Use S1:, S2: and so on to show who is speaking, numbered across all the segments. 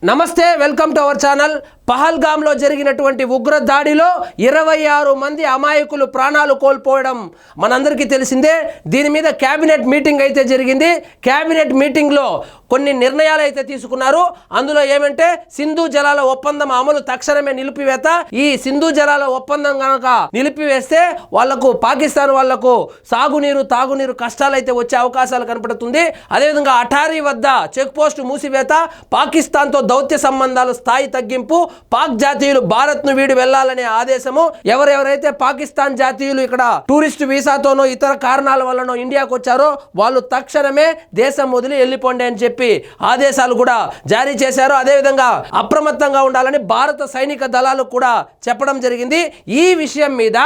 S1: నమస్తే welcome to our channel. పహల్గామ్లో జరిగినటువంటి ఉగ్ర దాడిలో 26 మంది అమాయకులు ప్రాణాలు కోల్పోవడం మనందరికీ తెలిసిందే. దీని మీద క్యాబినెట్ మీటింగ్ అయితే జరిగింది. క్యాబినెట్ మీటింగ్లో కొన్ని నిర్ణయాలు అయితే తీసుకున్నారు. అందులో ఏమంటే సింధు జలాల ఒప్పందం అమలు తక్షణమే నిలిపివేత. ఈ సింధు జలాల ఒప్పందం కనుక నిలిపివేస్తే వాళ్లకు పాకిస్తాన్ వాళ్లకు సాగునీరు తాగునీరు కష్టాలు అయితే వచ్చే అవకాశాలు కనపడుతుంది. అదేవిధంగా అటారీ వద్ద చెక్ పోస్ట్ మూసివేత, పాకిస్తాన్తో దౌత్య సంబంధాలు స్థాయి తగ్గింపు, పాక్ జాతీయులు భారత్ను వీడి వెళ్లాలనే ఆదేశము. ఎవరెవరైతే పాకిస్తాన్ జాతీయులు ఇక్కడ టూరిస్ట్ వీసాతోనో ఇతర కారణాల వల్లనో ఇండియాకు వచ్చారో వాళ్ళు తక్షణమే దేశం వదిలి వెళ్ళిపోండి అని చెప్పి ఆదేశాలు కూడా జారీ చేశారు. అదేవిధంగా అప్రమత్తంగా ఉండాలని భారత సైనిక దళాలు కూడా చెప్పడం జరిగింది. ఈ విషయం మీద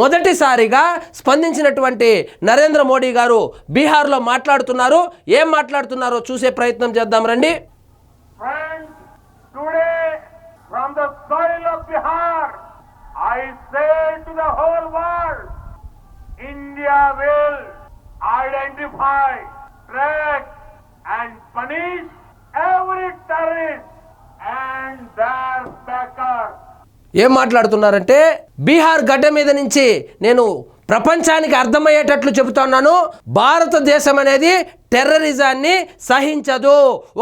S1: మొదటిసారిగా స్పందించినటువంటి నరేంద్ర మోడీ గారు బీహార్లో మాట్లాడుతున్నారు. ఏం మాట్లాడుతున్నారో చూసే ప్రయత్నం చేద్దాం రండి.
S2: Friends, today from the soil of Bihar, I say to the whole world, India will identify, track and punish every terrorist and their backers.
S1: ఏం మాట్లాడుతున్నారంటే బీహార్ గడ్డ మీద నుంచి నేను ప్రపంచానికి అర్థమయ్యేటట్లు చెబుతున్నాను. భారతదేశం అనేది టెర్రరిజాన్ని సహించదు.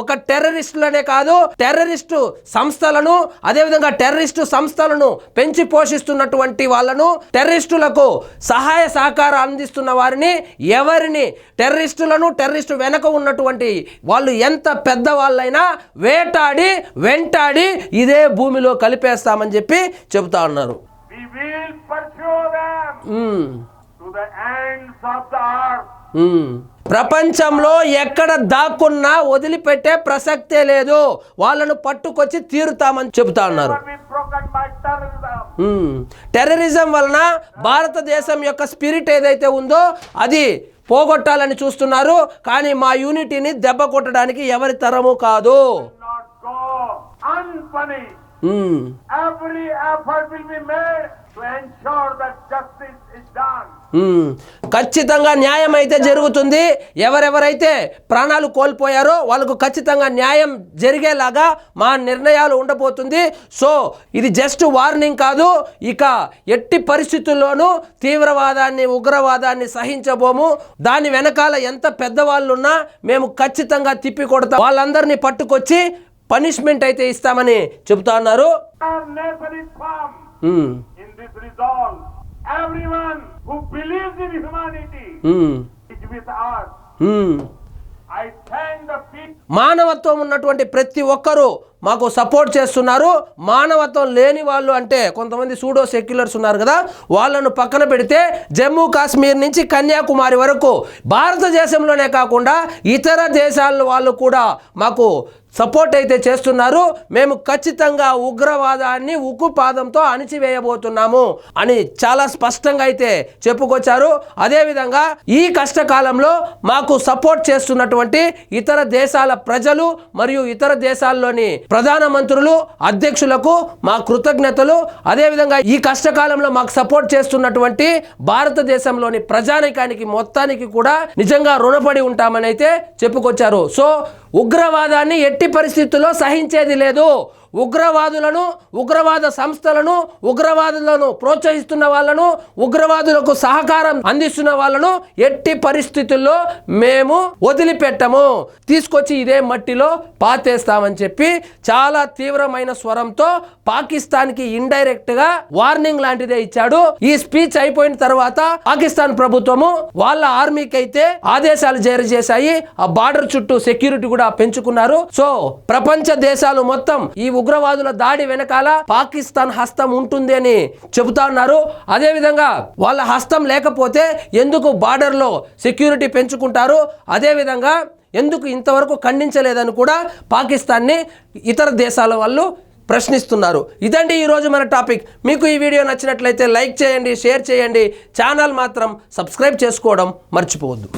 S1: ఒక టెర్రరిస్టులనే కాదు, టెర్రరిస్టు సంస్థలను అదేవిధంగా టెర్రరిస్టు సంస్థలను పెంచి పోషిస్తున్నటువంటి వాళ్ళను, టెర్రరిస్టులకు సహాయ సహకారం అందిస్తున్న వారిని, ఎవరిని టెర్రరిస్టులను టెర్రరిస్టు వెనక ఉన్నటువంటి వాళ్ళు ఎంత పెద్ద వాళ్ళైనా వేటాడి వెంటాడి ఇదే భూమిలో కలిపేస్తామని చెప్పి చెబుతా ఉన్నారు.
S2: We will pursue them to the ends of the earth.
S1: ప్రపంచంలో ఎక్కడ దాక్కున్నా వదిలిపెట్టే ప్రసక్తే లేదు. వాళ్ళను పట్టుకొచ్చి తీరుతామని చెబుతా ఉన్నారు. టెర్రరిజం వలన భారతదేశం యొక్క స్పిరిట్ ఏదైతే ఉందో అది పోగొట్టాలని చూస్తున్నారు. కానీ మా యూనిటీని దెబ్బ కొట్టడానికి ఎవరి తరము కాదు.
S2: Every effort will be made to ensure that justice is done.
S1: ఖచ్చితంగా న్యాయం అయితే జరుగుతుంది. ఎవరెవరైతే ప్రాణాలు కోల్పోయారో వాళ్ళకు ఖచ్చితంగా న్యాయం జరిగేలాగా మా నిర్ణయాలు ఉండబోతుంది. సో ఇది జస్ట్ వార్నింగ్ కాదు. ఇక ఎట్టి పరిస్థితుల్లోనూ తీవ్రవాదాన్ని ఉగ్రవాదాన్ని సహించబోము. దాని వెనకాల ఎంత పెద్దవాళ్ళున్నా మేము ఖచ్చితంగా తిప్పి కొడతాం. వాళ్ళందరినీ పట్టుకొచ్చి పనిష్మెంట్ అయితే ఇస్తామని చెబుతా ఉన్నారు.
S2: Everyone who believes in humanity is with us. I thank the people.
S1: మానవత్వం ఉన్నటువంటి ప్రతి ఒక్కరూ మాకు సపోర్ట్ చేస్తున్నారు. మానవత్వం లేని వాళ్ళు అంటే కొంతమంది సూడో సెక్యులర్స్ ఉన్నారు కదా, వాళ్ళను పక్కన పెడితే జమ్మూ కాశ్మీర్ నుంచి కన్యాకుమారి వరకు భారతదేశంలోనే కాకుండా ఇతర దేశాల వాళ్ళు కూడా మాకు సపోర్ట్ అయితే చేస్తున్నారు. మేము ఖచ్చితంగా ఉగ్రవాదాన్ని ఉక్కు పాదంతో అణిచివేయబోతున్నాము అని చాలా స్పష్టంగా అయితే చెప్పుకొచ్చారు. అదేవిధంగా ఈ కష్టకాలంలో మాకు సపోర్ట్ చేస్తున్నటువంటి ఇతర దేశాల ప్రజలు మరియు ఇతర దేశాల్లోని ప్రధానమంత్రులు అధ్యక్షులకు మా కృతజ్ఞతలు. అదేవిధంగా ఈ కష్టకాలంలో మాకు సపోర్ట్ చేస్తున్నటువంటి భారతదేశంలోని ప్రజానికానికి మొత్తానికి కూడా నిజంగా రుణపడి ఉంటామని అయితే చెప్పుకొచ్చారు. సో ఉగ్రవాదాన్ని ఎట్టి పరిస్థితుల్లో సహించేది లేదు. ఉగ్రవాదులను, ఉగ్రవాద సంస్థలను, ఉగ్రవాదులను ప్రోత్సహిస్తున్న వాళ్ళను, ఉగ్రవాదులకు సహకారం అందిస్తున్న వాళ్ళను ఎట్టి పరిస్థితుల్లో మేము వదిలిపెట్టము. తీసుకొచ్చి ఇదే మట్టిలో పాతేస్తామని చెప్పి చాలా తీవ్రమైన స్వరంతో పాకిస్తాన్కి ఇండైరెక్ట్ గా వార్నింగ్ లాంటిదే ఇచ్చాడు. ఈ స్పీచ్ అయిపోయిన తర్వాత పాకిస్తాన్ ప్రభుత్వము వాళ్ళ ఆర్మీకి అయితే ఆదేశాలు జారీ చేశాయి. ఆ బార్డర్ చుట్టూ సెక్యూరిటీ కూడా పెంచుకున్నారు. సో ప్రపంచ దేశాలు మొత్తం ఈ ఉగ్రవాదుల దాడి వెనకాల పాకిస్తాన్ హస్తం ఉంటుంది అని చెబుతా ఉన్నారు. అదేవిధంగా వాళ్ళ హస్తం లేకపోతే ఎందుకు బార్డర్లో సెక్యూరిటీ పెంచుకుంటారు, అదేవిధంగా ఎందుకు ఇంతవరకు ఖండించలేదని కూడా పాకిస్తాన్ని ఇతర దేశాల వాళ్ళు ప్రశ్నిస్తున్నారు. ఇదండి ఈరోజు మన టాపిక్. మీకు ఈ వీడియో నచ్చినట్లయితే లైక్ చేయండి, షేర్ చేయండి. ఛానల్ మాత్రం సబ్స్క్రైబ్ చేసుకోవడం మర్చిపోవద్దు.